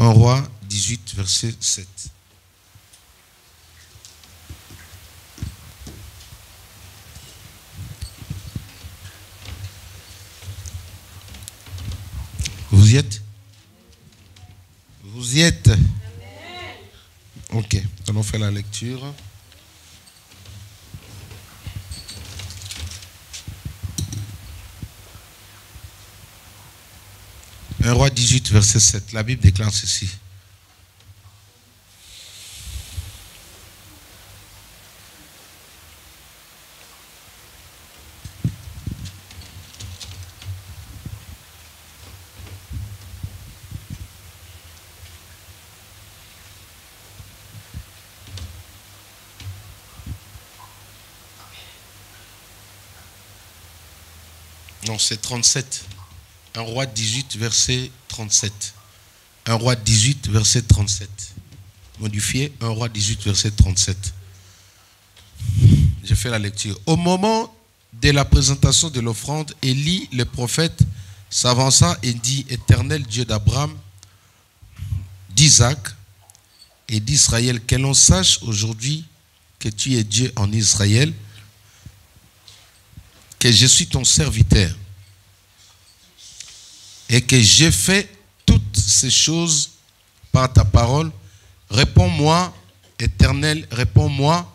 1 Roi 18, verset 7. Vous y êtes? Vous y êtes? Ok, allons faire la lecture. Un Roi 18, verset 7. La Bible déclare ceci. Non, c'est 37. Un Roi 18, verset 37. Un Roi 18, verset 37. Modifié, un Roi 18, verset 37. Je fais la lecture. Au moment de la présentation de l'offrande, Élie, le prophète, s'avança et dit: Éternel Dieu d'Abraham, d'Isaac et d'Israël, que l'on sache aujourd'hui que tu es Dieu en Israël, que je suis ton serviteur et que j'ai fait toutes ces choses par ta parole. Réponds-moi, Éternel, réponds-moi,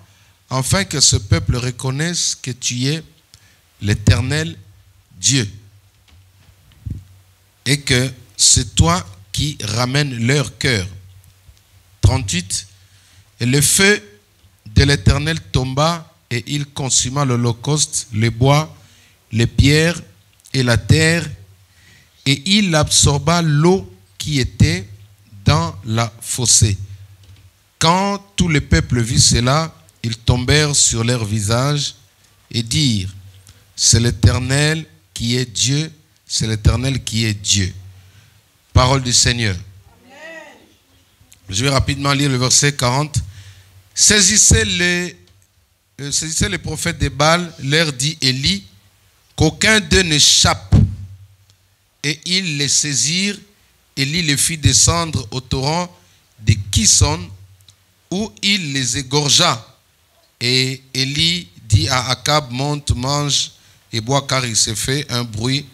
afin que ce peuple reconnaisse que tu es l'Éternel Dieu et que c'est toi qui ramènes leur cœur. 38. Et le feu de l'Éternel tomba et il consuma l'holocauste, les bois, les pierres et la terre, et il absorba l'eau qui était dans la fossée. Quand tout le peuple vit cela, ils tombèrent sur leur visage et dirent: c'est l'Éternel qui est Dieu, c'est l'Éternel qui est Dieu. Parole du Seigneur. Amen. Je vais rapidement lire le verset 40. Saisissez les prophètes de Baal, leur dit Élie, qu'aucun d'eux n'échappe. Et ils les saisirent. Élie les fit descendre au torrent de Kison, où il les égorgea. Et Élie dit à Akab: monte, mange et bois, car il s'est fait un bruit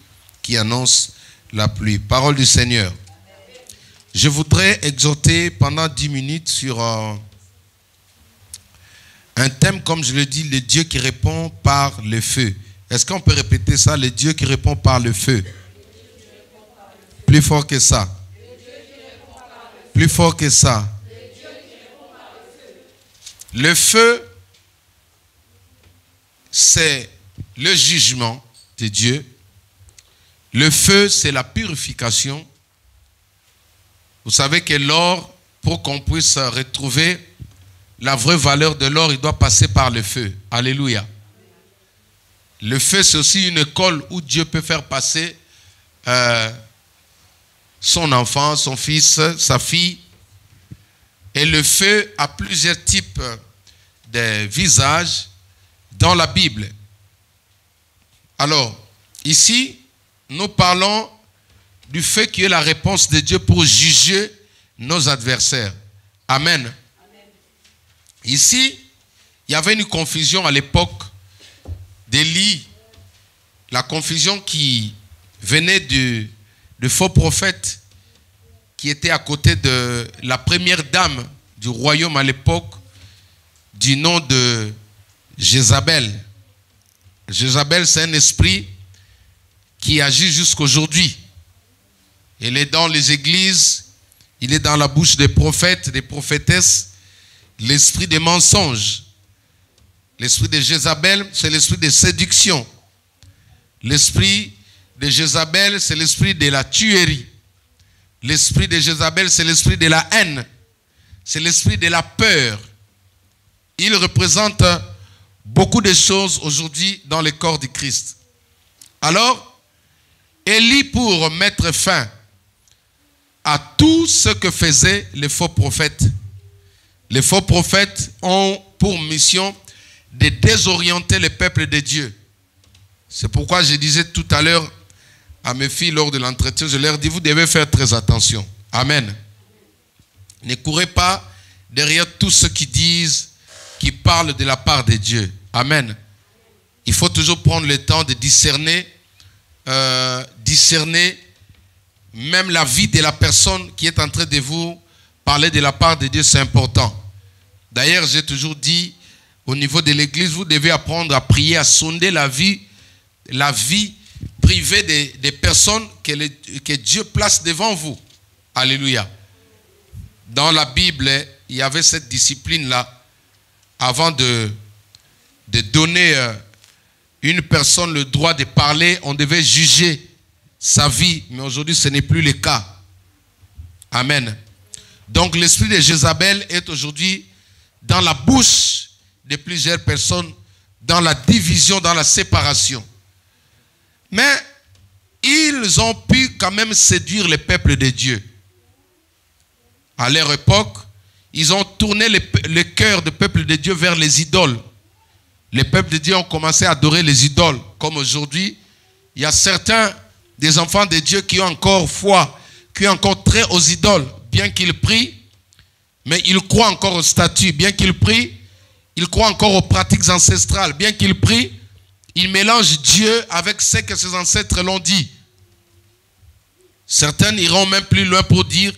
qui annonce la pluie. Parole du Seigneur. Je voudrais exhorter pendant 10 minutes sur un thème, comme je le dis, le Dieu qui répond par le feu. Est-ce qu'on peut répéter ça? Le Dieu qui répond par le feu. Plus fort que ça. Plus fort que ça. Le feu, c'est le jugement de Dieu. Le feu, c'est la purification. Vous savez que l'or, pour qu'on puisse retrouver la vraie valeur de l'or, il doit passer par le feu. Alléluia. Le feu, c'est aussi une école où Dieu peut faire passer son enfant, son fils, sa fille. Et le feu a plusieurs types de visages dans la Bible. Alors, ici, nous parlons du fait qui est la réponse de Dieu pour juger nos adversaires. Amen. Amen. Ici, il y avait une confusion à l'époque d'Élie. La confusion qui venait de faux prophètes qui étaient à côté de la première dame du royaume à l'époque, du nom de Jézabel. Jézabel, c'est un esprit qui agit jusqu'aujourd'hui. Il est dans les églises, il est dans la bouche des prophètes, des prophétesses, l'esprit des mensonges. L'esprit de Jézabel, c'est l'esprit de séduction. L'esprit de Jézabel, c'est l'esprit de la tuerie. L'esprit de Jézabel, c'est l'esprit de la haine. C'est l'esprit de la peur. Il représente beaucoup de choses aujourd'hui dans le corps du Christ. Alors, Élie, pour mettre fin à tout ce que faisaient les faux prophètes. Les faux prophètes ont pour mission de désorienter le peuple de Dieu. C'est pourquoi je disais tout à l'heure à mes filles lors de l'entretien, je leur dis, vous devez faire très attention. Amen. Ne courez pas derrière tous ceux qui disent, qui parlent de la part de Dieu. Amen. Il faut toujours prendre le temps de discerner, même la vie de la personne qui est en train de vous parler de la part de Dieu, c'est important. D'ailleurs, j'ai toujours dit, au niveau de l'église, vous devez apprendre à prier, à sonder la vie privée des personnes que Dieu place devant vous. Alléluia. Dans la Bible, il y avait cette discipline-là. Avant de donner une personne le droit de parler, on devait juger sa vie. Mais aujourd'hui, ce n'est plus le cas. Amen. Donc, l'esprit de Jézabel est aujourd'hui dans la bouche de plusieurs personnes, dans la division, dans la séparation. Mais ils ont pu quand même séduire le peuple de Dieu. À leur époque, ils ont tourné le cœur du peuple de Dieu vers les idoles. Les peuples de Dieu ont commencé à adorer les idoles. Comme aujourd'hui, il y a certains des enfants de Dieu qui ont encore foi, qui ont encore trait aux idoles. Bien qu'ils prient, mais ils croient encore aux statues. Bien qu'ils prient, ils croient encore aux pratiques ancestrales. Bien qu'ils prient, ils mélangent Dieu avec ce que ses ancêtres l'ont dit. Certains iront même plus loin pour dire: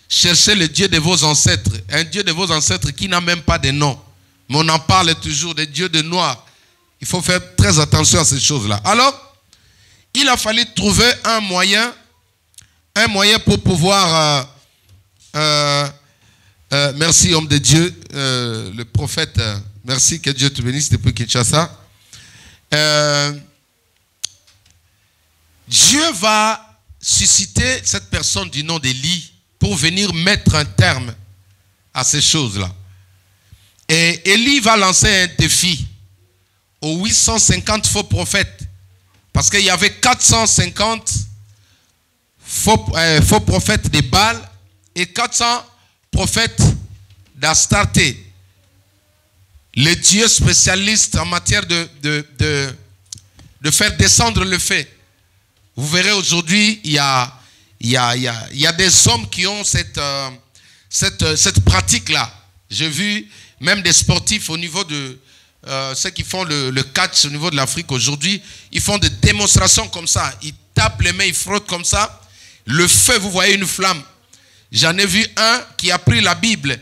cherchez le Dieu de vos ancêtres. Un Dieu de vos ancêtres qui n'a même pas de nom. Mais on en parle toujours, des dieux de noir. Il faut faire très attention à ces choses-là. Alors, il a fallu trouver un moyen pour pouvoir... merci, homme de Dieu, le prophète, merci, que Dieu te bénisse depuis Kinshasa. Dieu va susciter cette personne du nom d'Élie pour venir mettre un terme à ces choses-là. Et Élie va lancer un défi aux 850 faux prophètes. Parce qu'il y avait 450 faux prophètes de Baal et 400 prophètes d'Astarté. Les dieux spécialistes en matière de faire descendre le feu. Vous verrez aujourd'hui, il y a des hommes qui ont cette pratique-là. J'ai vu même des sportifs au niveau de ceux qui font le catch au niveau de l'Afrique aujourd'hui. Ils font des démonstrations comme ça. Ils tapent les mains, ils frottent comme ça. Le feu, vous voyez une flamme. J'en ai vu un qui a pris la Bible.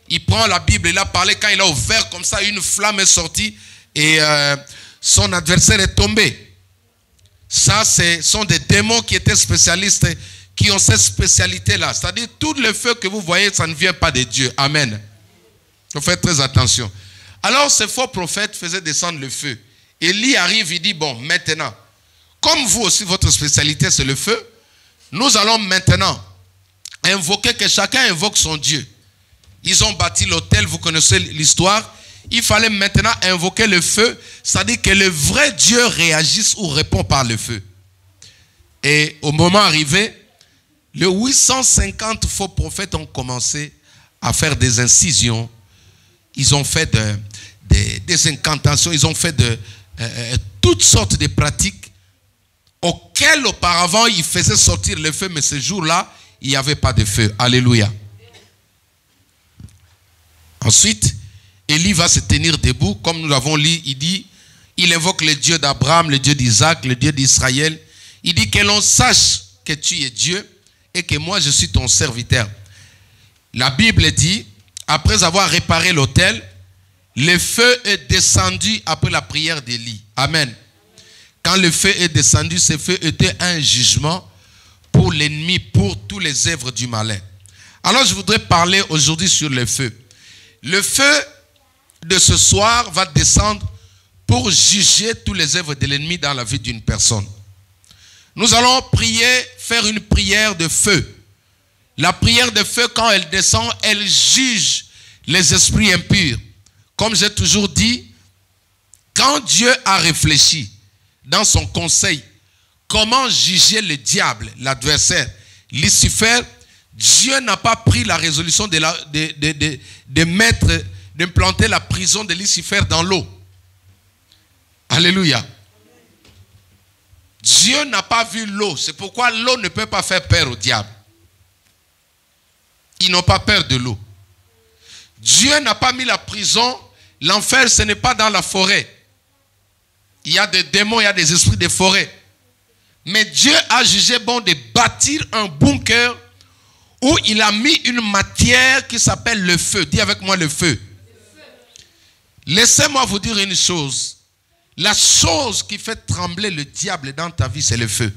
Il prend la Bible, il a parlé. Quand il a ouvert comme ça, une flamme est sortie et son adversaire est tombé. Ça, ce sont des démons qui étaient spécialistes, qui ont cette spécialité-là. C'est-à-dire, tout le feu que vous voyez, ça ne vient pas de Dieu. Amen. Il faut faire très attention. Alors, ces faux prophètes faisaient descendre le feu. Élie arrive, il dit, bon, maintenant, comme vous aussi, votre spécialité, c'est le feu, nous allons maintenant invoquer, que chacun invoque son Dieu. Ils ont bâti l'autel, vous connaissez l'histoire. Il fallait maintenant invoquer le feu, c'est-à-dire que le vrai Dieu réagisse ou répond par le feu. Et au moment arrivé, les 850 faux prophètes ont commencé à faire des incisions. Ils ont fait des incantations, ils ont fait toutes sortes de pratiques auxquelles auparavant ils faisaient sortir le feu, mais ce jour-là, il n'y avait pas de feu. Alléluia. Ensuite, Élie va se tenir debout, comme nous l'avons lu, il dit, il invoque le Dieu d'Abraham, le Dieu d'Isaac, le Dieu d'Israël. Il dit que l'on sache que tu es Dieu et que moi je suis ton serviteur. La Bible dit, après avoir réparé l'autel, le feu est descendu après la prière d'Élie. Amen. Quand le feu est descendu, ce feu était un jugement pour l'ennemi, pour tous les œuvres du malin. Alors je voudrais parler aujourd'hui sur le feu. Le feu de ce soir va descendre pour juger tous les œuvres de l'ennemi dans la vie d'une personne. Nous allons prier, faire une prière de feu. La prière de feu, quand elle descend, elle juge les esprits impurs. Comme j'ai toujours dit, quand Dieu a réfléchi dans son conseil, comment juger le diable, l'adversaire, Lucifer, Dieu n'a pas pris la résolution d'implanter la prison de Lucifer dans l'eau. Alléluia. Dieu n'a pas vu l'eau. C'est pourquoi l'eau ne peut pas faire peur au diable. Ils n'ont pas peur de l'eau. Dieu n'a pas mis la prison. L'enfer, ce n'est pas dans la forêt. Il y a des démons, il y a des esprits de forêt. Mais Dieu a jugé bon de bâtir un bunker où il a mis une matière qui s'appelle le feu. Dis avec moi le feu. Laissez-moi vous dire une chose. La chose qui fait trembler le diable dans ta vie, c'est le feu.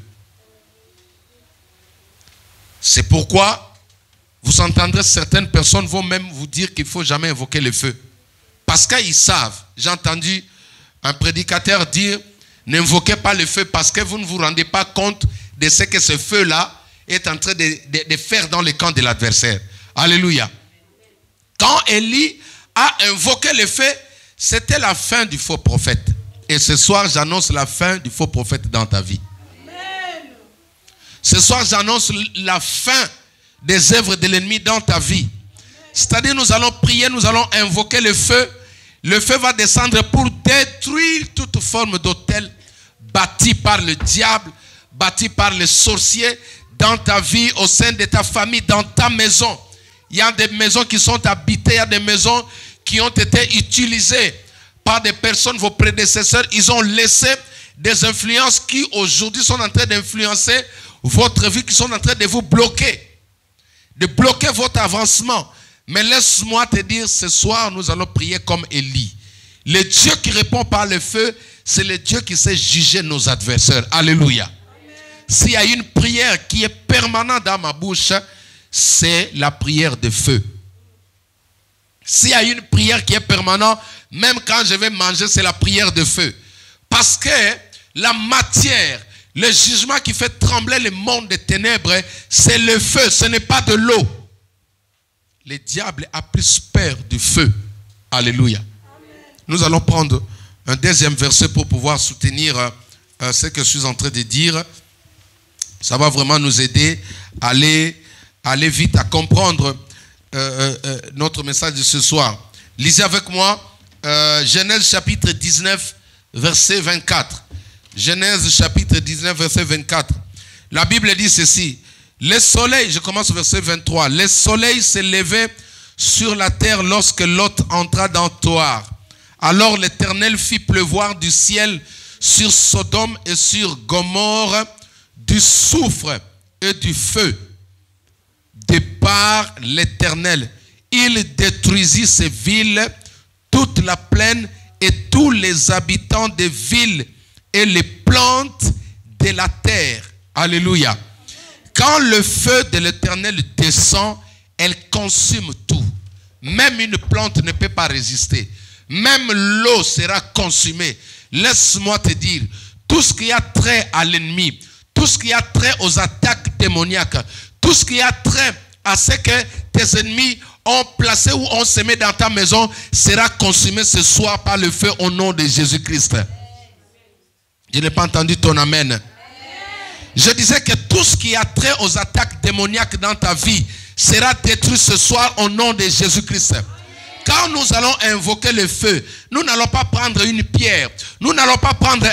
C'est pourquoi vous entendrez certaines personnes vont même vous dire qu'il ne faut jamais invoquer le feu. Parce qu'ils savent. J'ai entendu un prédicateur dire, n'invoquez pas le feu parce que vous ne vous rendez pas compte de ce que ce feu-là est en train de faire dans le camp de l'adversaire. Alléluia. Quand Élie a invoqué le feu, c'était la fin du faux prophète. Et ce soir, j'annonce la fin du faux prophète dans ta vie. Amen. Ce soir, j'annonce la fin des œuvres de l'ennemi dans ta vie. C'est-à-dire, nous allons prier, nous allons invoquer le feu. Le feu va descendre pour détruire toute forme d'autel bâti par le diable, bâti par les sorciers dans ta vie, au sein de ta famille, dans ta maison. Il y a des maisons qui sont habitées, il y a des maisons qui ont été utilisées par des personnes, vos prédécesseurs. Ils ont laissé des influences qui aujourd'hui sont en train d'influencer votre vie, qui sont en train de vous bloquer, de bloquer votre avancement. Mais laisse-moi te dire, ce soir, nous allons prier comme Élie. Le Dieu qui répond par le feu, c'est le Dieu qui sait juger nos adversaires. Alléluia. S'il y a une prière qui est permanente dans ma bouche, c'est la prière de feu. S'il y a une prière qui est permanente, même quand je vais manger, c'est la prière de feu. Parce que la matière, le jugement qui fait trembler le monde des ténèbres, c'est le feu, ce n'est pas de l'eau. Le diable a plus peur du feu. Alléluia. Amen. Nous allons prendre un deuxième verset pour pouvoir soutenir ce que je suis en train de dire. Ça va vraiment nous aider à aller vite, à comprendre notre message de ce soir. Lisez avec moi Genèse chapitre 19, verset 24. Genèse chapitre 19, verset 24. La Bible dit ceci. Le soleil, je commence au verset 23. Le soleil s'est levé sur la terre lorsque Lot entra dans Thoar. Alors l'Éternel fit pleuvoir du ciel sur Sodome et sur Gomorrhe du soufre et du feu de par l'Éternel. Il détruisit ces villes, toute la plaine et tous les habitants des villes et les plantes de la terre. Alléluia. Quand le feu de l'Éternel descend, elle consume tout. Même une plante ne peut pas résister. Même l'eau sera consumée. Laisse-moi te dire, tout ce qui a trait à l'ennemi, tout ce qui a trait aux attaques démoniaques, tout ce qui a trait à ce que tes ennemis ont placé ou ont semé dans ta maison sera consumé ce soir par le feu au nom de Jésus-Christ. Je n'ai pas entendu ton amen. Je disais que tout ce qui a trait aux attaques démoniaques dans ta vie sera détruit ce soir au nom de Jésus-Christ. Quand nous allons invoquer le feu, nous n'allons pas prendre une pierre, nous n'allons pas prendre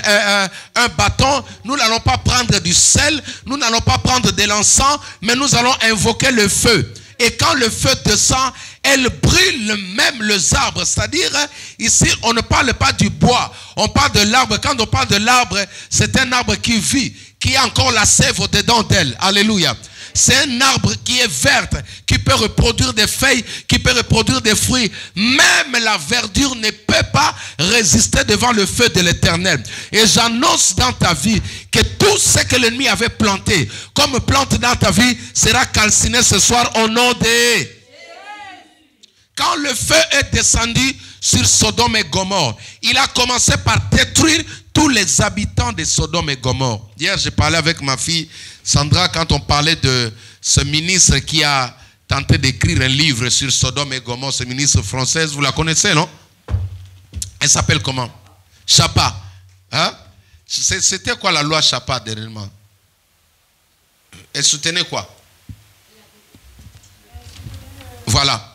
un bâton, nous n'allons pas prendre du sel, nous n'allons pas prendre de l'encens, mais nous allons invoquer le feu. Et quand le feu descend, elle brûle même les arbres. C'est-à-dire, ici, on ne parle pas du bois, on parle de l'arbre. Quand on parle de l'arbre, c'est un arbre qui vit, qui a encore la sève au-dedans d'elle. Alléluia. C'est un arbre qui est vert, qui peut reproduire des feuilles, qui peut reproduire des fruits. Même la verdure ne peut pas résister devant le feu de l'Éternel. Et j'annonce dans ta vie que tout ce que l'ennemi avait planté comme plante dans ta vie sera calciné ce soir au nom de... Quand le feu est descendu sur Sodome et Gomorrhe, il a commencé par détruire tous les habitants de Sodome et Gomorrhe. Hier, j'ai parlé avec ma fille Sandra quand on parlait de ce ministre qui a tenté d'écrire un livre sur Sodome et Gomorrhe, ce ministre française. Vous la connaissez, non? Elle s'appelle comment? Chapa. Hein? C'était quoi la loi Chapa dernièrement? Elle soutenait quoi? Voilà.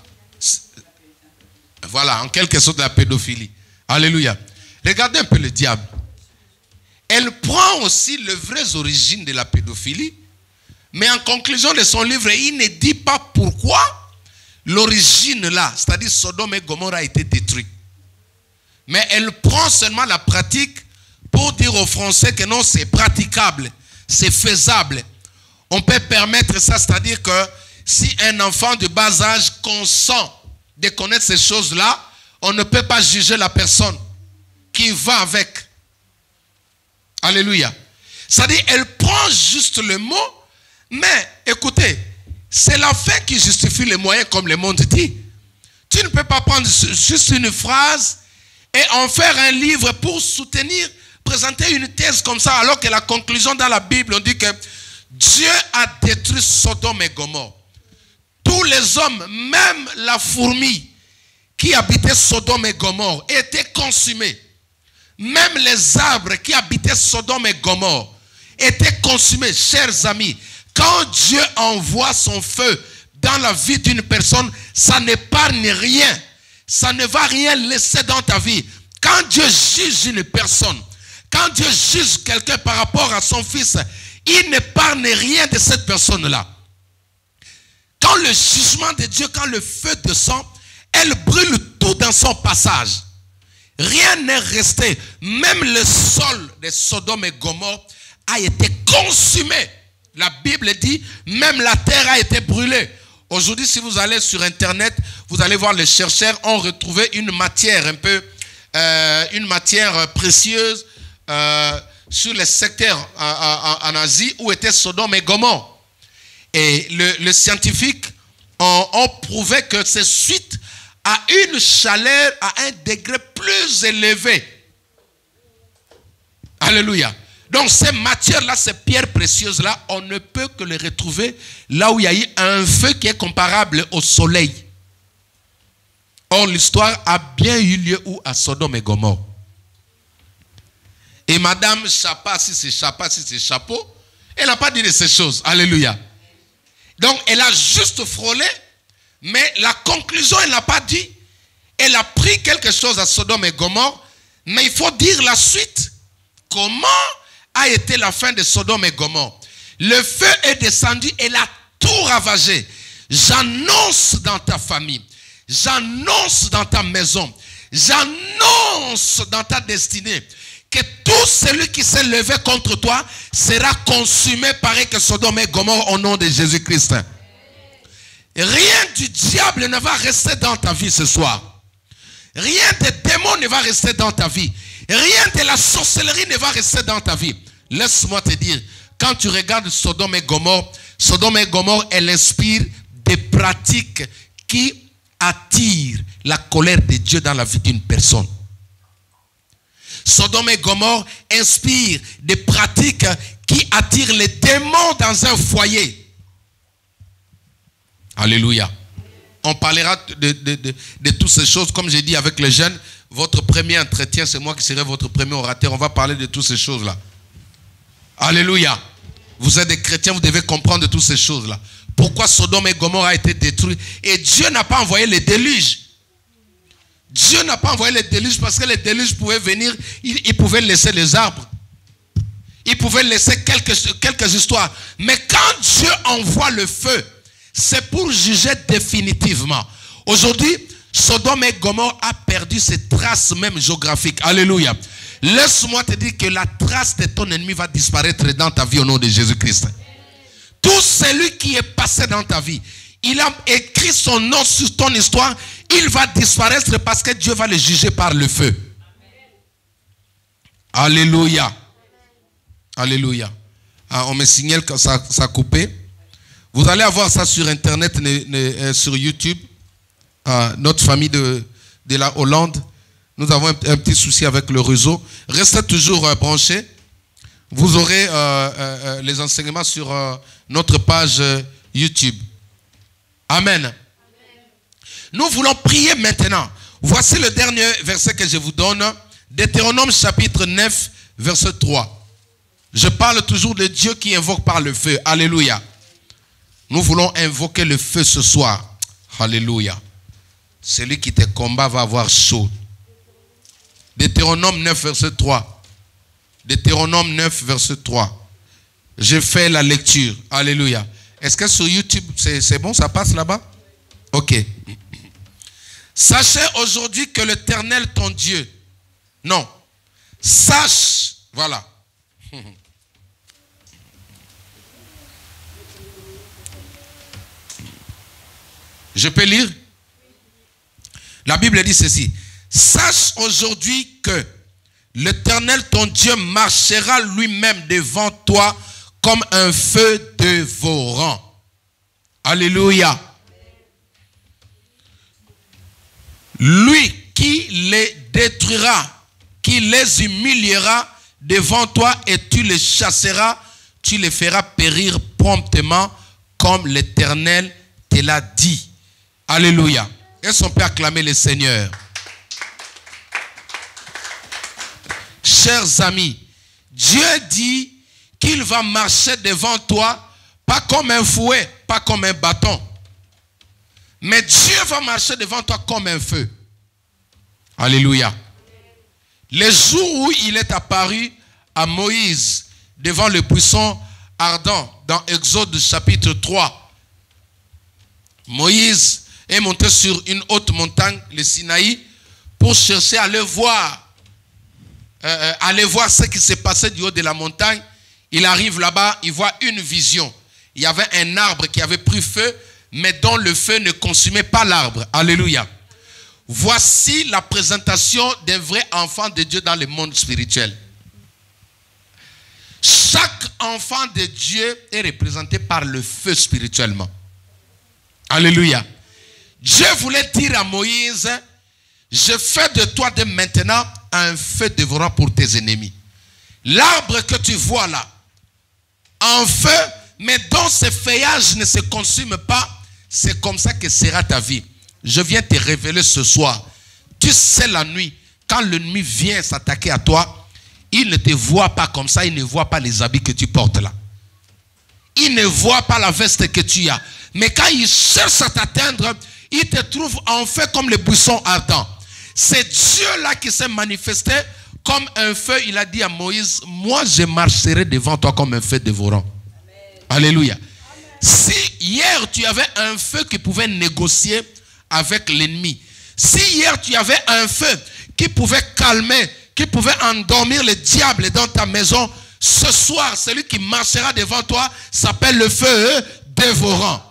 Voilà, en quelque sorte la pédophilie. Alléluia. Regardez un peu le diable. Elle prend aussi les vraies origines de la pédophilie, mais en conclusion de son livre, il ne dit pas pourquoi l'origine là, c'est-à-dire Sodome et Gomorrhe a été détruit. Mais elle prend seulement la pratique pour dire aux Français que non, c'est praticable, c'est faisable. On peut permettre ça, c'est-à-dire que si un enfant de bas âge consent de connaître ces choses-là, on ne peut pas juger la personne qui va avec. Alléluia. C'est-à-dire, elle prend juste le mot, mais écoutez, c'est la fin qui justifie les moyens, comme le monde dit. Tu ne peux pas prendre juste une phrase et en faire un livre pour soutenir, présenter une thèse comme ça, alors que la conclusion dans la Bible, on dit que Dieu a détruit Sodome et Gomorrhe. Tous les hommes, même la fourmi qui habitait Sodome et Gomorrhe, étaient consumés. Même les arbres qui habitaient Sodome et Gomorrhe étaient consumés. Chers amis, quand Dieu envoie son feu dans la vie d'une personne, ça n'épargne rien. Ça ne va rien laisser dans ta vie. Quand Dieu juge une personne, quand Dieu juge quelqu'un par rapport à son fils, il n'épargne rien de cette personne-là. Quand le jugement de Dieu, quand le feu descend, elle brûle tout dans son passage. Rien n'est resté. Même le sol de Sodome et Gomorrhe a été consumé. La Bible dit, même la terre a été brûlée. Aujourd'hui, si vous allez sur Internet, vous allez voir les chercheurs ont retrouvé une matière un peu, une matière précieuse sur les secteurs en Asie où était Sodome et Gomorrhe. Et les scientifiques ont prouvé que c'est suite à une chaleur à un degré plus élevé. Alléluia. Donc ces matières-là, ces pierres précieuses-là, on ne peut que les retrouver là où il y a eu un feu qui est comparable au soleil. Or, l'histoire a bien eu lieu où? À Sodome et Gomorrhe. Et Madame Chapa, si c'est Chapa, si c'est chapeau, elle n'a pas dit de ces choses. Alléluia. Donc, elle a juste frôlé, mais la conclusion, elle n'a pas dit. Elle a pris quelque chose à Sodome et Gomorrhe, mais il faut dire la suite. Comment a été la fin de Sodome et Gomorrhe? Le feu est descendu et l'a tout ravagé. J'annonce dans ta famille, j'annonce dans ta maison, j'annonce dans ta destinée que tout celui qui s'est levé contre toi sera consumé pareil que Sodome et Gomorrhe au nom de Jésus-Christ. Rien du diable ne va rester dans ta vie ce soir. Rien des démons ne va rester dans ta vie. Rien de la sorcellerie ne va rester dans ta vie. Laisse-moi te dire, quand tu regardes Sodome et Gomorrhe, elle inspire des pratiques qui attirent la colère de Dieu dans la vie d'une personne. Sodome et Gomorrhe inspire des pratiques qui attirent les démons dans un foyer. Alléluia. On parlera de toutes ces choses, comme j'ai dit avec les jeunes. Votre premier entretien, c'est moi qui serai votre premier orateur. On va parler de toutes ces choses-là. Alléluia. Vous êtes des chrétiens, vous devez comprendre toutes ces choses-là. Pourquoi Sodome et Gomorrhe a été détruit? Et Dieu n'a pas envoyé les déluges. Dieu n'a pas envoyé les déluges parce que les déluges pouvaient venir, ils pouvaient laisser les arbres. Ils pouvaient laisser quelques histoires. Mais quand Dieu envoie le feu, c'est pour juger définitivement. Aujourd'hui, Sodome et Gomorrhe a perdu ses traces même géographiques. Alléluia. Laisse-moi te dire que la trace de ton ennemi va disparaître dans ta vie au nom de Jésus-Christ. Tout celui qui est passé dans ta vie, il a écrit son nom sur ton histoire, il va disparaître parce que Dieu va le juger par le feu. Alléluia. Alléluia. Ah, on me signale que ça a coupé. Vous allez avoir ça sur Internet, sur YouTube. Notre famille de la Hollande, nous avons un petit souci avec le réseau. Restez toujours branchés. Vous aurez les enseignements sur notre page YouTube. Amen. Amen. Nous voulons prier maintenant. Voici le dernier verset que je vous donne. Deutéronome chapitre 9, verset 3. Je parle toujours de Dieu qui invoque par le feu. Alléluia. Nous voulons invoquer le feu ce soir. Alléluia. Celui qui te combat va avoir chaud. Deutéronome 9, verset 3. Deutéronome 9, verset 3. Je fais la lecture. Alléluia. Est-ce que sur YouTube, c'est bon, ça passe là-bas? Ok. Sachez aujourd'hui que l'Éternel ton Dieu. Non. Sache. Voilà. Je peux lire? La Bible dit ceci. Sache aujourd'hui que l'Éternel ton Dieu marchera lui-même devant toi comme un feu dévorant. Alléluia. Lui qui les détruira, qui les humiliera devant toi et tu les chasseras, tu les feras périr promptement comme l'Éternel te l'a dit. Alléluia. Est-ce qu'on peut acclamer le Seigneur? Chers amis, Dieu dit qu'il va marcher devant toi, pas comme un fouet, pas comme un bâton. Mais Dieu va marcher devant toi comme un feu. Alléluia. Les jours où il est apparu à Moïse devant le buisson ardent, dans Exode chapitre 3, Moïse est monté sur une haute montagne, le Sinaï, pour chercher à aller voir ce qui s'est passé du haut de la montagne. Il arrive là-bas, il voit une vision. Il y avait un arbre qui avait pris feu, mais dont le feu ne consumait pas l'arbre. Alléluia. Voici la présentation d'un vrai enfant de Dieu dans le monde spirituel. Chaque enfant de Dieu est représenté par le feu spirituellement. Alléluia. Dieu voulait dire à Moïse, je fais de toi dès maintenant un feu dévorant pour tes ennemis. L'arbre que tu vois là, en feu, mais dont ses feuillages ne se consument pas, c'est comme ça que sera ta vie. Je viens te révéler ce soir. Tu sais la nuit, quand l'ennemi vient s'attaquer à toi, il ne te voit pas comme ça, il ne voit pas les habits que tu portes là. Il ne voit pas la veste que tu as. Mais quand il cherche à t'atteindre, il te trouve en feu comme le buisson ardent. C'est Dieu là qui s'est manifesté comme un feu. Il a dit à Moïse, moi je marcherai devant toi comme un feu dévorant. Amen. Alléluia. Amen. Si hier tu avais un feu qui pouvait négocier avec l'ennemi, si hier tu avais un feu qui pouvait calmer, qui pouvait endormir le diable dans ta maison, ce soir celui qui marchera devant toi s'appelle le feu dévorant.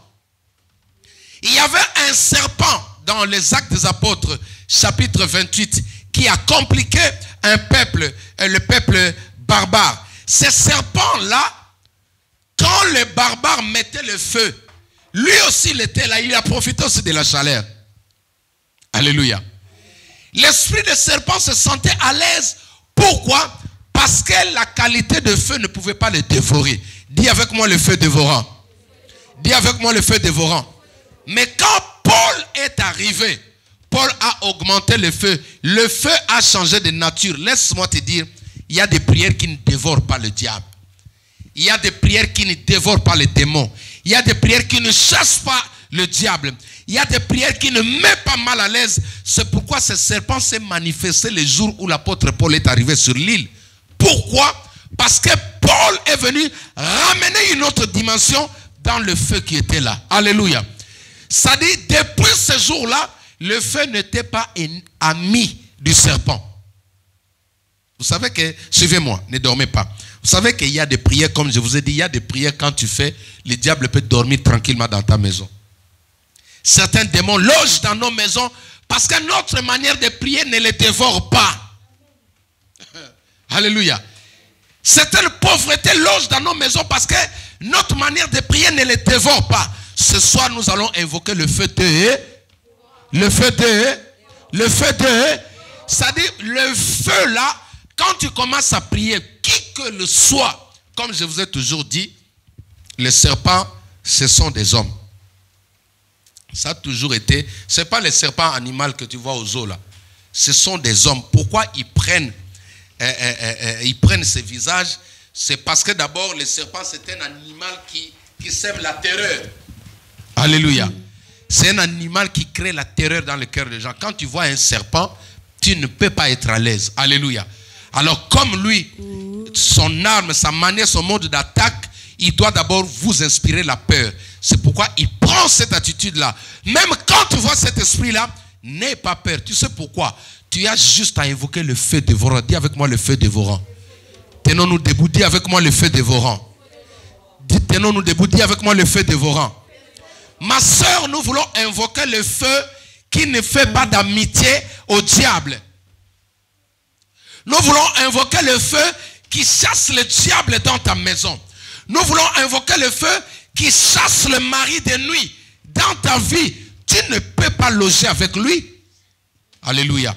Il y avait un serpent dans les Actes des Apôtres, chapitre 28, qui a compliqué un peuple, le peuple barbare. Ce serpent-là, quand les barbares mettaient le feu, lui aussi il était là, il a profité aussi de la chaleur. Alléluia. L'esprit de serpent se sentait à l'aise. Pourquoi? Parce que la qualité de feu ne pouvait pas le dévorer. Dis avec moi le feu dévorant. Dis avec moi le feu dévorant. Mais quand Paul est arrivé, Paul a augmenté le feu. Le feu a changé de nature. Laisse-moi te dire, il y a des prières qui ne dévorent pas le diable. Il y a des prières qui ne dévorent pas les démons. Il y a des prières qui ne chassent pas le diable. Il y a des prières qui ne mettent pas mal à l'aise. C'est pourquoi ce serpent s'est manifesté le jour où l'apôtre Paul est arrivé sur l'île. Pourquoi? Parce que Paul est venu ramener une autre dimension dans le feu qui était là. Alléluia. Ça dit, depuis ce jour-là, le feu n'était pas un ami du serpent. Vous savez que, suivez-moi, ne dormez pas. Vous savez qu'il y a des prières, comme je vous ai dit, il y a des prières quand tu fais, le diable peut dormir tranquillement dans ta maison. Certains démons logent dans nos maisons parce que notre manière de prier ne les dévore pas. Alléluia. Certaines pauvretés logent dans nos maisons parce que notre manière de prier ne les dévore pas. Ce soir, nous allons invoquer le feu de... Le feu de... C'est-à-dire, le feu là, quand tu commences à prier, qui que le soit, comme je vous ai toujours dit, les serpents, ce sont des hommes. Ça a toujours été... Ce n'est pas les serpents animaux que tu vois aux zoo là. Ce sont des hommes. Pourquoi ils prennent ces visages? C'est parce que d'abord, le serpent, c'est un animal qui sème la terreur. Alléluia. C'est un animal qui crée la terreur dans le cœur des gens. Quand tu vois un serpent, tu ne peux pas être à l'aise. Alléluia. Alors comme lui, son arme, sa manière, son mode d'attaque, il doit d'abord vous inspirer la peur. C'est pourquoi il prend cette attitude-là. Même quand tu vois cet esprit-là, n'aie pas peur. Tu sais pourquoi? Tu as juste à invoquer le feu dévorant. Dis avec moi le feu dévorant. Tenons-nous debout. Dis avec moi le feu dévorant. Tenons-nous debout. Dis avec moi le feu dévorant. Ma soeur, nous voulons invoquer le feu qui ne fait pas d'amitié au diable. Nous voulons invoquer le feu qui chasse le diable dans ta maison. Nous voulons invoquer le feu qui chasse le mari de nuit dans ta vie. Tu ne peux pas loger avec lui. Alléluia.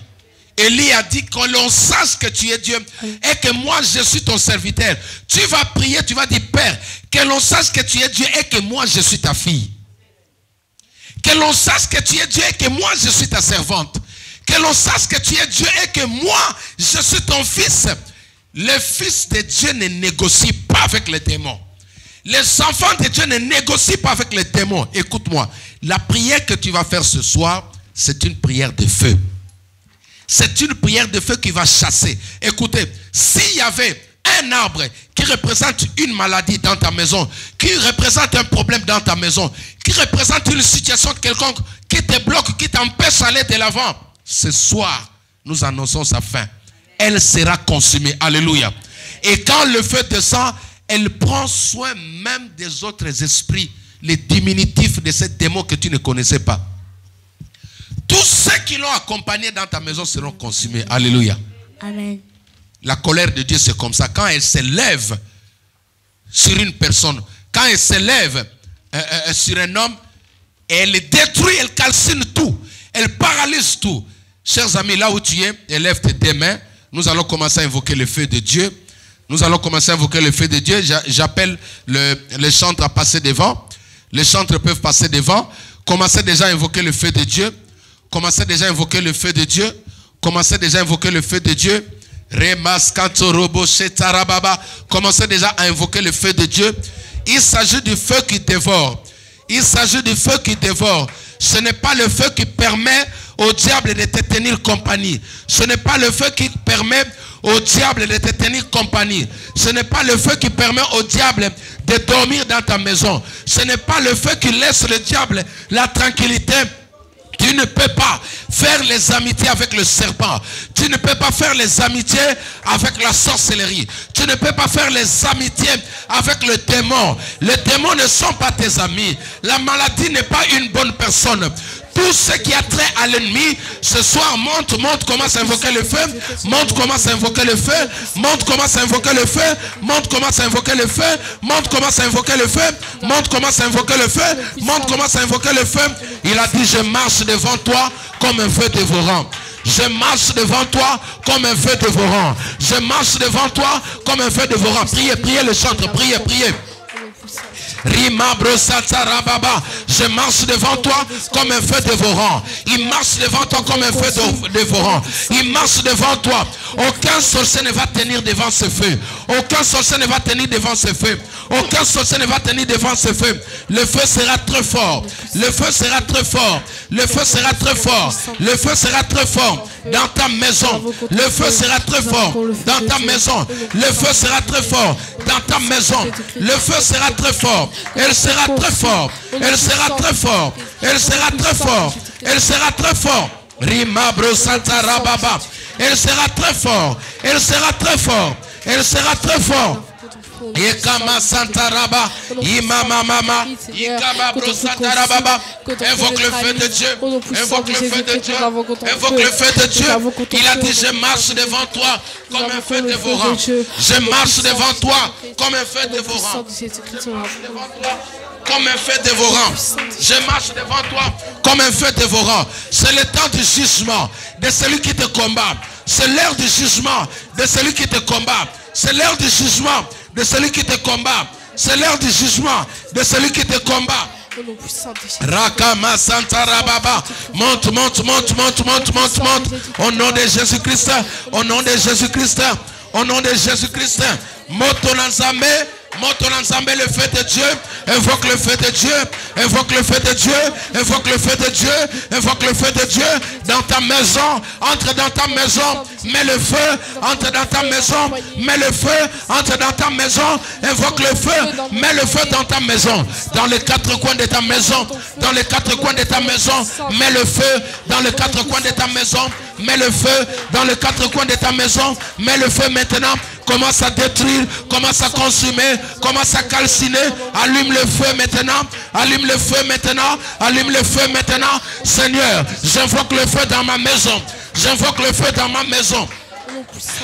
Élie a dit que l'on sache que tu es Dieu et que moi je suis ton serviteur. Tu vas prier, tu vas dire Père, que l'on sache que tu es Dieu et que moi je suis ta fille. Que l'on sache que tu es Dieu et que moi je suis ta servante. Que l'on sache que tu es Dieu et que moi je suis ton fils. Le fils de Dieu ne négocie pas avec les démons. Les enfants de Dieu ne négocient pas avec les démons. Écoute-moi, la prière que tu vas faire ce soir, c'est une prière de feu. C'est une prière de feu qui va chasser. Écoutez, s'il y avait un arbre qui représente une maladie dans ta maison, qui représente un problème dans ta maison, qui représente une situation quelconque qui te bloque, qui t'empêche d'aller de l'avant, ce soir, nous annonçons sa fin. Elle sera consumée. Alléluia. Et quand le feu descend, elle prend soin même des autres esprits, les diminutifs de ces démons que tu ne connaissais pas. Tous ceux qui l'ont accompagné dans ta maison seront consumés. Alléluia. Amen. La colère de Dieu, c'est comme ça. Quand elle s'élève sur une personne, quand elle s'élève sur un homme, elle détruit, elle calcine tout. Elle paralyse tout. Chers amis, là où tu es, élève tes deux mains. Nous allons commencer à invoquer le feu de Dieu. Nous allons commencer à invoquer le feu de Dieu. J'appelle les chantres à passer devant. Les chantres peuvent passer devant. Commencez déjà à invoquer le feu de Dieu. Commencez déjà à invoquer le feu de Dieu. Commencez déjà à invoquer le feu de Dieu. Commencez déjà à invoquer le feu de Dieu. Il s'agit du feu qui dévore. Il s'agit du feu qui dévore. Ce n'est pas le feu qui permet au diable de te tenir compagnie. Ce n'est pas le feu qui permet au diable de te tenir compagnie. Ce n'est pas le feu qui permet au diable de dormir dans ta maison. Ce n'est pas le feu qui laisse le diable la tranquillité. Tu ne peux pas faire les amitiés avec le serpent. Tu ne peux pas faire les amitiés avec la sorcellerie. Tu ne peux pas faire les amitiés avec le démon. Les démons ne sont pas tes amis. La maladie n'est pas une bonne personne. Tout ce qui a trait à l'ennemi, ce soir, monte, commence à invoquer le feu. Monte, commence à invoquer le feu. Monte, commence à invoquer le feu. Monte, commence à invoquer le feu. Monte, commence à invoquer le feu. Monte, commence à invoquer le feu. Monte, commence à invoquer le feu. Il a dit, je marche devant toi comme un feu dévorant. Je marche devant toi comme un feu dévorant. Je marche devant toi comme un feu dévorant. Priez, priez le chantre, priez, priez. Je marche devant toi comme un feu dévorant. Il marche devant toi comme un feu dévorant. Il marche devant toi. Aucun sorcier ne va tenir devant ce feu. Aucun sorcier ne va tenir devant ce feu. Aucun sorcier ne va tenir devant ce feu. Le feu sera très fort. Le feu sera très fort. Le feu sera très fort. Le feu sera très fort dans ta maison. Le feu sera très fort dans ta maison. Le feu sera très fort dans ta maison. Le feu sera très fort. Elle sera très fort. Elle sera très fort. Elle sera très fort. Elle sera très fort. Rimabro Santa Rababa. Elle sera très fort. Elle sera très fort. Elle sera très fort. Yekama Santaraba, Imama Mama, Yekababro Santarababa. Invoque le feu de Dieu. Invoque le feu de Dieu. Invoque le feu de Dieu. Il a dit, je marche devant toi comme un feu dévorant. Je marche devant toi comme un feu dévorant. Comme un feu dévorant. Je marche devant toi comme un feu dévorant. C'est le temps du jugement de celui qui te combat. C'est l'heure du jugement de celui qui te combat. C'est l'heure du jugement de celui qui te combat. C'est l'heure du jugement de celui qui te combat. Rakama Santa Rababa. Monte, monte, monte, monte, monte, monte, monte. Au nom de Jésus-Christ. Au nom de Jésus-Christ. Au nom de Jésus-Christ. Moto Lanzambe. Monte Lanzambe, le feu de Dieu. invoque le feu de Dieu, invoque le feu de Dieu, invoque le feu de Dieu, invoque le feu de Dieu dans ta maison, entre dans ta maison, mets le feu, entre dans ta maison, mets le feu, entre dans ta maison, invoque le feu, mets le feu dans ta maison, dans les quatre coins de ta maison, dans les quatre coins de ta maison, mets le feu, dans les quatre coins de ta maison, mets le feu, dans les quatre coins de ta maison, mets le feu maintenant. Commence à détruire, commence à consumer, commence à calciner. Allume le feu maintenant, allume le feu maintenant, allume le feu maintenant. Seigneur, j'invoque le feu dans ma maison, j'invoque le feu dans ma maison.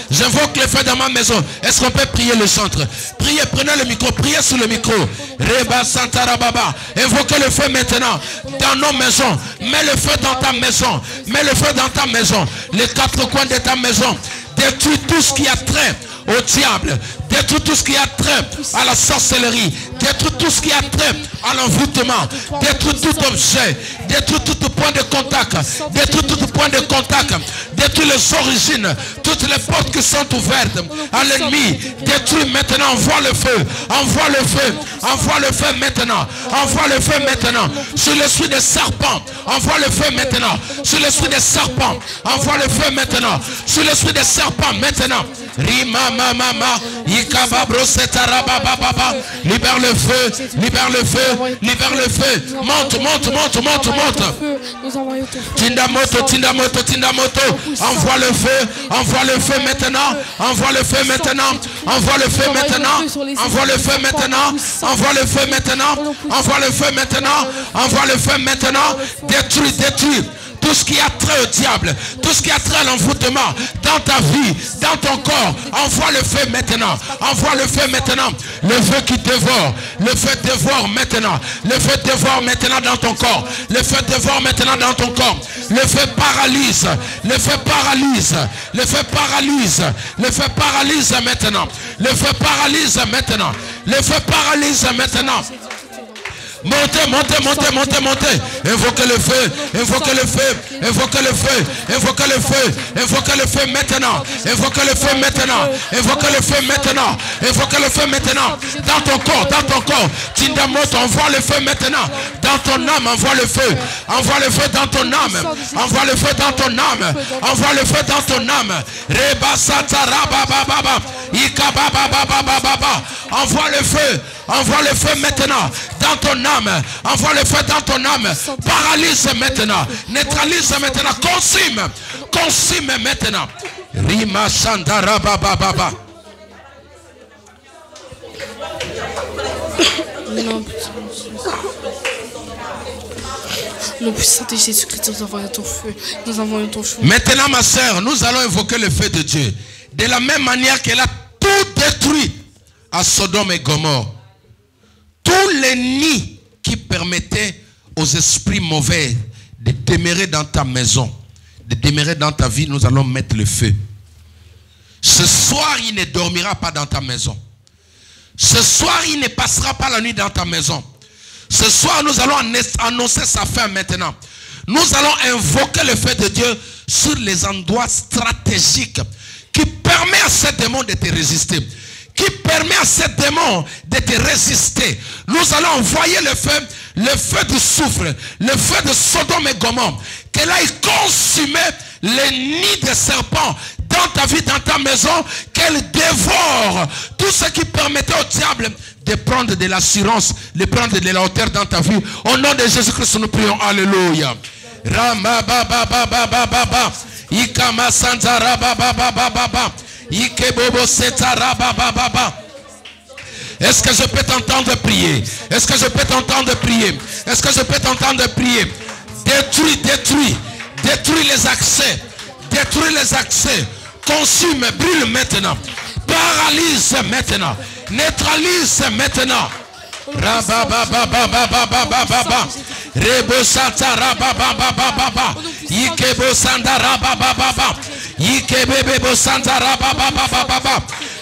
J'invoque le feu dans ma maison. Est-ce qu'on peut prier le centre? Priez, prenez le micro, priez sur le micro. Reba Santara Baba. Invoquez le feu maintenant dans nos maisons. Mets le feu dans ta maison. Mets le feu dans ta maison. Les quatre coins de ta maison. Détruis tout ce qui a trait au diable. Détruis tout ce qui a trait à la sorcellerie. Détruis tout ce qui a trait à l'envoûtement. Détruis tout objet. Détruis tout point de contact. Détruis tout point de contact. Détruis les origines. Toutes les portes qui sont ouvertes à l'ennemi. Détruis maintenant. Envoie le feu. Envoie le feu. Envoie le feu maintenant. Envoie le feu maintenant. Sur l'esprit des serpents. Envoie le feu maintenant. Sur l'esprit des serpents. Envoie le feu maintenant. Sur l'esprit des serpents maintenant. Rima mama. Libère le feu, libère le feu, libère le feu. Monte, monte, monte, monte, monte. Tindamoto, tindamoto, tindamoto. Envoie le feu maintenant. Envoie le feu maintenant. Envoie le feu maintenant. Envoie le feu maintenant. Envoie le feu maintenant. Envoie le feu maintenant. Envoie le feu maintenant. Détruis, détruis. Tout ce qui a trait au diable, tout ce qui a trait à l'envoûtement dans ta vie, dans ton corps, envoie le feu maintenant. Envoie le feu maintenant. Le feu qui dévore. Le feu dévore maintenant. Le feu dévore maintenant dans ton corps. Le feu dévore maintenant dans ton corps. Le feu paralyse. Le feu paralyse. Le feu paralyse. Le feu paralyse maintenant. Le feu paralyse maintenant. Le feu paralyse maintenant. Montez, montez, montez, montez, montez. Invoquez le feu, invoquez le feu, invoquez le feu, invoquez le feu, invoquez le feu maintenant, invoquez le feu maintenant, invoquez le feu maintenant, invoquez le feu maintenant. Dans ton corps, Tindamoto, envoie le feu maintenant. Dans ton âme, envoie le feu. Envoie le feu dans ton âme. Envoie le feu dans ton âme. Envoie le feu dans ton âme. Reba Satara Baba Baba. Ika Baba Baba Baba. Envoie le feu. Envoie le feu maintenant dans ton âme. Envoie le feu dans ton âme. Paralyse maintenant. Neutralise maintenant. Consume. Consume maintenant. Rima Sandara Baba Baba. Nous puissons de Jésus-Christ, nous envoyons ton feu. Nous envoyons ton feu. Maintenant, ma sœur, nous allons invoquer le feu de Dieu. De la même manière qu'elle a tout détruit à Sodome et Gomorrhe. Tous les nids qui permettaient aux esprits mauvais de demeurer dans ta maison, de demeurer dans ta vie, nous allons mettre le feu. Ce soir, il ne dormira pas dans ta maison. Ce soir, il ne passera pas la nuit dans ta maison. Ce soir, nous allons annoncer sa fin maintenant. Nous allons invoquer le feu de Dieu sur les endroits stratégiques qui permettent à ces démons de te résister. Qui permet à ces démons de te résister. Nous allons envoyer le feu du soufre, le feu de Sodome et Gomorrhe, qu'elle aille consumer les nids de serpents dans ta vie, dans ta maison, qu'elle dévore tout ce qui permettait au diable de prendre de l'assurance, de prendre de la hauteur dans ta vie. Au nom de Jésus-Christ, nous prions. Alléluia. Rama baba baba baba. Ikama sanzara baba baba baba. Est-ce que je peux t'entendre prier? Est-ce que je peux t'entendre prier? Est-ce que je peux t'entendre prier? Détruis, détruis, détruis les accès. Détruis les accès. Consume, brûle maintenant. Paralyse maintenant. Neutralise maintenant.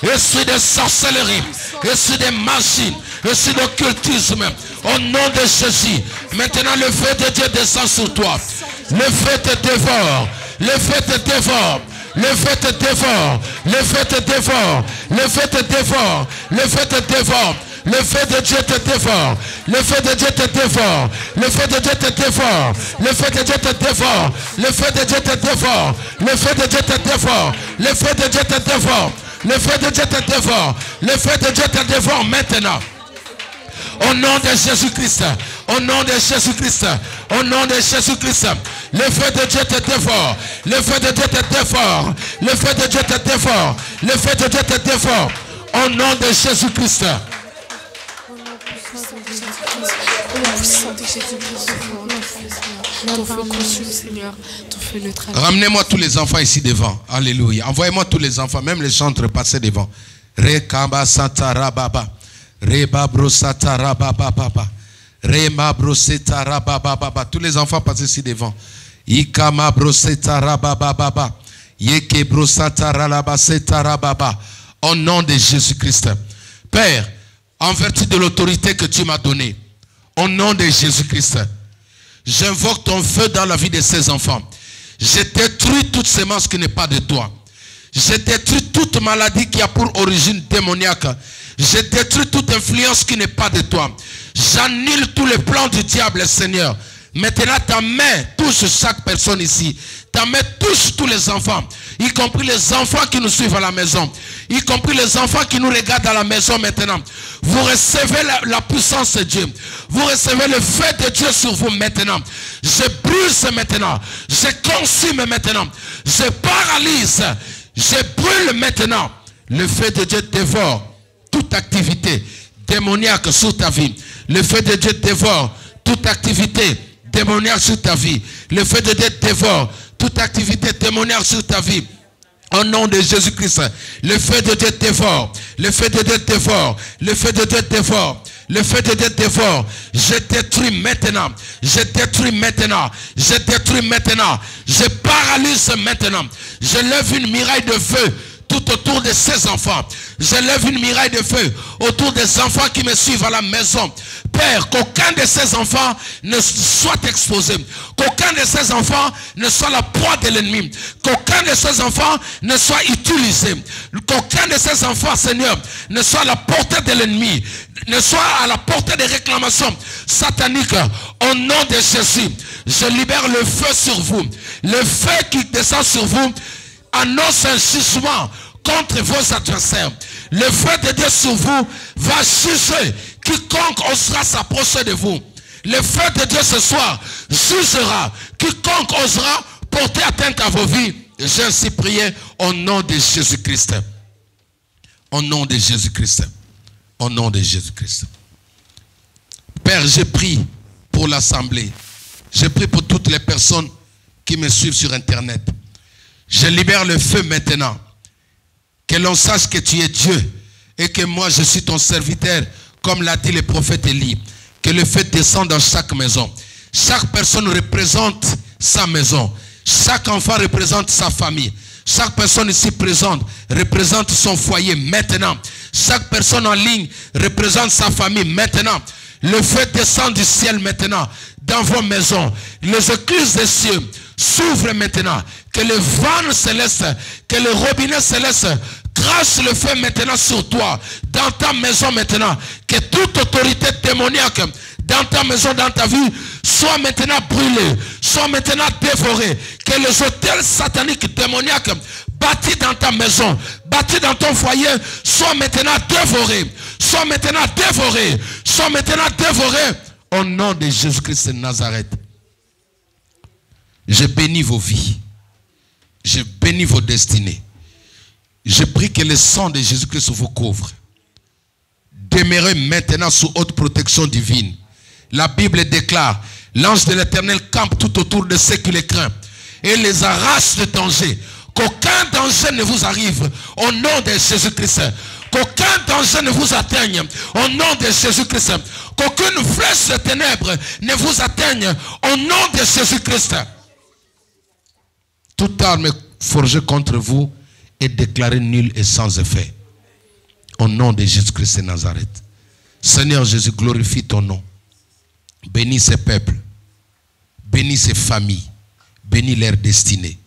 Esprit de sorcellerie, esprit de magie, esprit d'occultisme, au nom de Jésus, maintenant le feu de Dieu descend sur toi. Le feu te dévore, le feu te dévore. Le feu te dévore, le feu te dévore, le feu te dévore, le feu te dévore. Le feu de Dieu te dévore. Le feu de Dieu te dévore. Le feu de Dieu te dévore. Le feu de Dieu te dévore. Le feu de Dieu te dévore. Le feu de Dieu te dévore. Le feu de Dieu te dévore. Le feu de Dieu te dévore. Le feu de Dieu te dévore maintenant. Au nom de Jésus-Christ. Au nom de Jésus-Christ. Au nom de Jésus-Christ. Le feu de Dieu te dévore. Le feu de Dieu te dévore. Le feu de Dieu te dévore. Le feu de Dieu te dévore. Au nom de Jésus-Christ. Ramenez-moi tous les enfants ici devant. Alléluia. Envoyez-moi tous les enfants, même les chantres, passer devant. Rekamba satara baba. Reba brosatara baba baba. Rema brosetara baba baba. Tous les enfants passent ici devant. Ikama brosetara baba baba. Yeke brosatara laba setara baba. Au nom de Jésus-Christ. Père, en vertu de l'autorité que tu m'as donnée, au nom de Jésus-Christ, j'invoque ton feu dans la vie de ces enfants. Je détruis toute semence qui n'est pas de toi. Je détruis toute maladie qui a pour origine démoniaque. Je détruis toute influence qui n'est pas de toi. J'annule tous les plans du diable, Seigneur. Maintenant, ta main touche chaque personne ici. Ta main touche tous les enfants, y compris les enfants qui nous suivent à la maison, y compris les enfants qui nous regardent à la maison maintenant. Vous recevez la puissance de Dieu. Vous recevez le feu de Dieu sur vous maintenant. Je brise maintenant. Je consume maintenant. Je paralyse. Je brûle maintenant. Le feu de Dieu dévore toute activité démoniaque sur ta vie. Le feu de Dieu dévore toute activité démoniaque sur ta vie. Le feu de Dieu dévore toute activité démoniaque sur ta vie. Au nom de Jésus-Christ, le feu de Dieu dévore. Le feu de Dieu dévore. Le feu de Dieu dévore. Le feu de Dieu dévore. Je détruis maintenant. Je détruis maintenant. Je détruis maintenant. Je paralyse maintenant. Je lève une muraille de feu tout autour de ces enfants. Je lève une muraille de feu autour des enfants qui me suivent à la maison. Père, qu'aucun de ces enfants ne soit exposé. Qu'aucun de ces enfants ne soit la proie de l'ennemi. Qu'aucun de ces enfants ne soit utilisé. Qu'aucun de ces enfants, Seigneur, ne soit à la portée de l'ennemi. Ne soit à la portée des réclamations sataniques. Au nom de Jésus, je libère le feu sur vous. Le feu qui descend sur vous annonce un jugement contre vos adversaires. Le feu de Dieu sur vous va juger quiconque osera s'approcher de vous. Le feu de Dieu ce soir jugera quiconque osera porter atteinte à vos vies. J'ai ainsi prié au nom de Jésus-Christ. Au nom de Jésus-Christ. Au nom de Jésus-Christ. Père, je prie pour l'assemblée. Je prie pour toutes les personnes qui me suivent sur Internet. Je libère le feu maintenant. Que l'on sache que tu es Dieu et que moi je suis ton serviteur, comme l'a dit le prophète Élie. Que le feu descende dans chaque maison. Chaque personne représente sa maison. Chaque enfant représente sa famille. Chaque personne ici présente représente son foyer maintenant. Chaque personne en ligne représente sa famille maintenant. Le feu descend du ciel maintenant dans vos maisons. Les écluses des cieux s'ouvrent maintenant. Que le vent céleste, que le robinet céleste crache le feu maintenant sur toi, dans ta maison maintenant. Que toute autorité démoniaque dans ta maison, dans ta vie, soit maintenant brûlée, soit maintenant dévorée. Que les hôtels sataniques démoniaques bâtis dans ta maison, bâtis dans ton foyer, soient maintenant dévorés. Soient maintenant dévorés. Soient maintenant dévorés. Au nom de Jésus-Christ de Nazareth. Je bénis vos vies. Je bénis vos destinées. Je prie que le sang de Jésus-Christ vous couvre. Demeurez maintenant sous haute protection divine. La Bible déclare, l'ange de l'Éternel campe tout autour de ceux qui les craignent et les arrache de danger. Qu'aucun danger ne vous arrive au nom de Jésus-Christ. Qu'aucun danger ne vous atteigne au nom de Jésus-Christ. Qu'aucune flèche de ténèbres ne vous atteigne au nom de Jésus-Christ. Toute arme forgée contre vous est déclarée nulle et sans effet. Au nom de Jésus-Christ de Nazareth. Seigneur Jésus, glorifie ton nom. Bénis ces peuples. Bénis ces familles. Bénis leur destinée.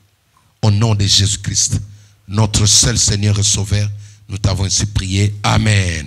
Au nom de Jésus-Christ, notre seul Seigneur et Sauveur, nous t'avons ainsi prié. Amen.